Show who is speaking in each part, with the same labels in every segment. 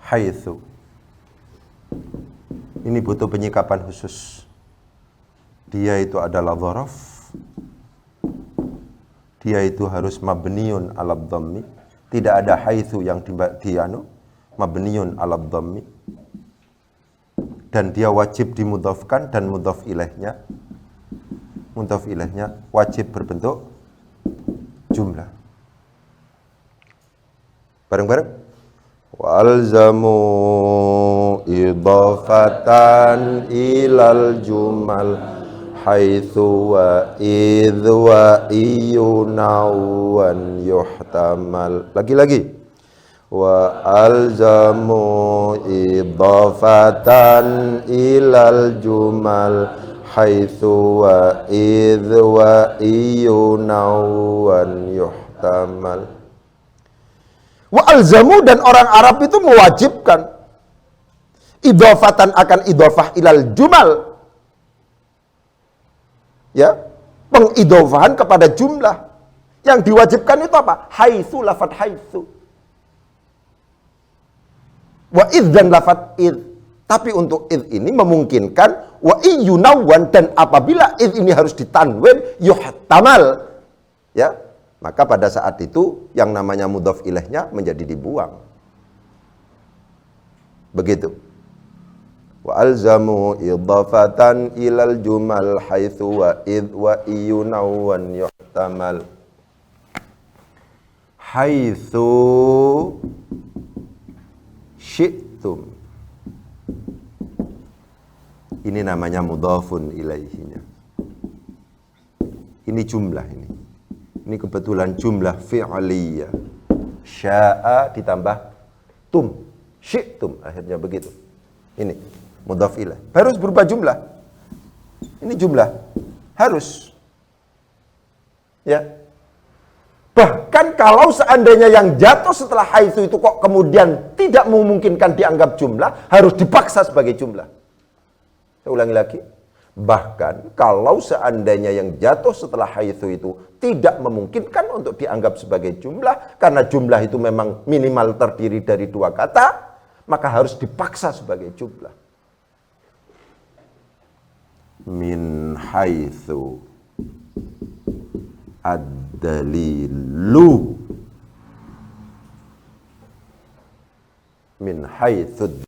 Speaker 1: haitsu. Ini butuh penyikapan khusus. Dia itu adalah dzaraf. Dia itu harus mabniun 'ala dhammi. Tidak ada haitsu yang mabniun 'ala dhammi. Dan dia wajib dimudhafkan dan mudhaf ilaihnya wajib berbentuk jumlah. Bareng-bareng. Walzamu idhafatan ilal jumal haitsu wa idh wa iyunawan yuhtamal. Lagi-lagi. Wa alzamu idhafatan ilal jumal haitsu wa idh wa iyunawan yuhtamal. Wa alzamu, dan orang Arab itu mewajibkan idhofatan akan idhofah ilal jumal, ya, pengidhofahan kepada jumlah. Yang diwajibkan itu apa? Haitsu, lafadz haitsu. Wa idh, dan lafadz idh. Tapi untuk idh ini memungkinkan wa iyunawan, dan apabila idh ini harus ditanwin yuhtamal, ya, maka pada saat itu yang namanya mudhaf ilaihnya menjadi dibuang. Begitu. Wa alzamu idhafatan ilal jumal haitsu wa idh wa iyunawan yuhtamal. Haitsu syi'tum. Ini namanya mudhafun ilaihinya. Ini jumlah ini. Ini kebetulan jumlah fi'liyah. Sya'a ditambah tum. Syi'tum. Akhirnya begitu. Ini. Mudhaf ilaih. Harus berubah jumlah. Ini jumlah. Harus. Ya. Bahkan kalau seandainya yang jatuh setelah haitsu itu kok kemudian tidak memungkinkan dianggap jumlah, harus dipaksa sebagai jumlah. Saya ulangi lagi. Bahkan kalau seandainya yang jatuh setelah haitsu itu tidak memungkinkan untuk dianggap sebagai jumlah, karena jumlah itu memang minimal terdiri dari dua kata, maka harus dipaksa sebagai jumlah. Min haitsu ad-dalilu. Min haitsu.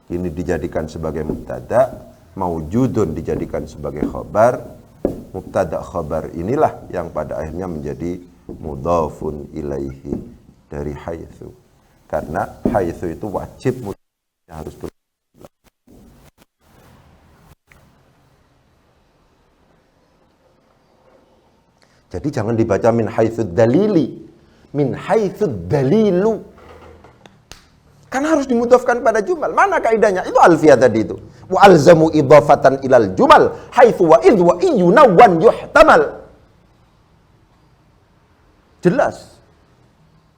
Speaker 1: Ini dijadikan sebagai mubtada, maujudun dijadikan sebagai khabar. Mubtada khabar inilah yang pada akhirnya menjadi mudhafun ilaihi dari haitsu. Karena haitsu itu wajib harus berubah. Jadi jangan dibaca min haitsu dalili, min haitsu dalilu. Kan harus dimudhafkan pada jumal. Mana kaidahnya? Itu alfiyah tadi itu. Wa alzamu idhafatan ilal jumal haitsu wa idh wa iyunawan yuhtamal. Jelas.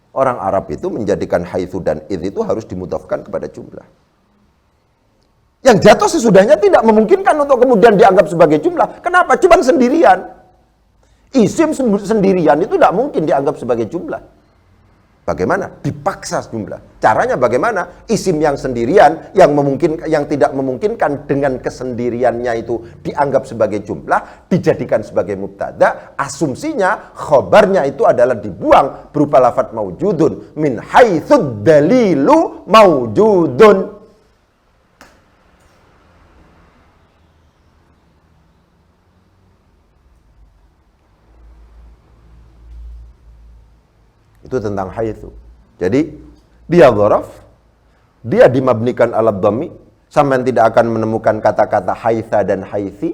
Speaker 1: Orang Arab itu menjadikan haitsu dan idh itu harus dimudhafkan kepada jumlah. Yang jatuh sesudahnya tidak memungkinkan untuk kemudian dianggap sebagai jumlah. Kenapa? Cuman sendirian. Isim sendirian itu tidak mungkin dianggap sebagai jumlah. Bagaimana? Dipaksa jumlah. Caranya bagaimana? Isim yang sendirian, yang tidak memungkinkan dengan kesendiriannya itu dianggap sebagai jumlah, dijadikan sebagai mubtada. Asumsinya, khobarnya itu adalah dibuang berupa lafadz maujudun. Min haitsud dalilu maujudun. Itu tentang haitsu. Jadi dia dzaraf, dia dimabnikan ala dhammi, sampean tidak akan menemukan kata-kata haitsa dan haitsi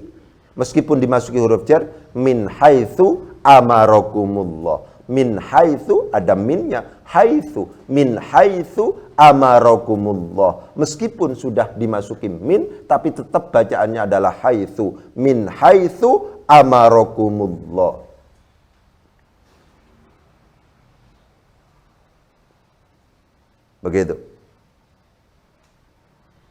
Speaker 1: meskipun dimasuki huruf jar. Min haitsu amarakumullah. Min haitsu ada minnya, haitsu, min haitsu amarakumullah. Meskipun sudah dimasuki min, tapi tetap bacaannya adalah haitsu. Min haitsu amarakumullah. Begitu.